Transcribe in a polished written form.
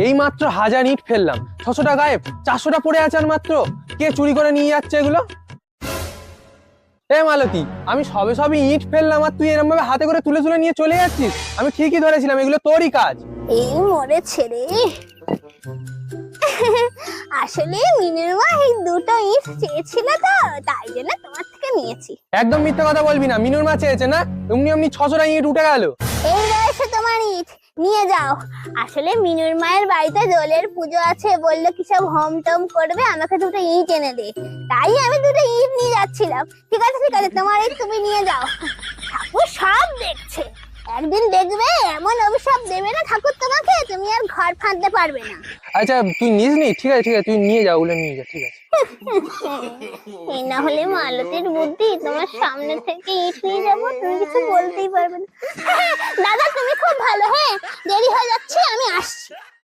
এই মাত্র 1000 ইট ফেললাম, 600টা গায়েব, 400টা পড়ে আছে আর মাত্র। কে চুরি করে নিয়ে যাচ্ছে এগুলো? এ মালতী, আমি সবে সবে ইট ফেললাম আর তুই এরকম ভাবে হাতে করে তুলে তুলে নিয়ে চলে যাচ্ছিস। আমি ঠিকই ধরেছিলাম এগুলো তোরই কাজ। এই মরেছে রে। আসলে মিনুর মা এই দুটো ইট চেয়েছিল তো, তাই জন্য তোমার থেকে নিয়েছি। একদম মিথ্যে কথা বলবি না, মিনুর মা চেয়েছে না, এমনি এমনি 600টা ইট উঠে গেল। এই রয়েছে তোমার ইট, নিয়ে যাও। আসলে মিনুর মায়ের বাড়িতে দোলের পুজো আছে, বললো কি সব হোম টোম করবে, আমাকে দুটো ইট এনে দে, তাই আমি দুটো ইট নিয়ে যাচ্ছিলাম। ঠিক আছে ঠিক আছে, তোমার ইট তুমি নিয়ে যাও, ঠাকুর সব দেখছে। একদিন দেখবে এমন অভিশাপ দেবে না ঠাকুর তোমাকে, তুমি আর ঘর ফাঁদতে পারবে না। আচ্ছা তুই নিস নি, ঠিক আছে ঠিক আছে, তুই নিয়ে যা, ওগুলো নিয়ে যা, ঠিক আছে। এই না হলে মালতীর বুদ্ধি, তোমার সামনে থেকে ইট নিয়ে যাবো, তুমি কিছু বলতেই পারবে না। দাদা তুমি খুব ভালো, হ্যাঁ দেরি হয়ে যাচ্ছে, আমি আসছি।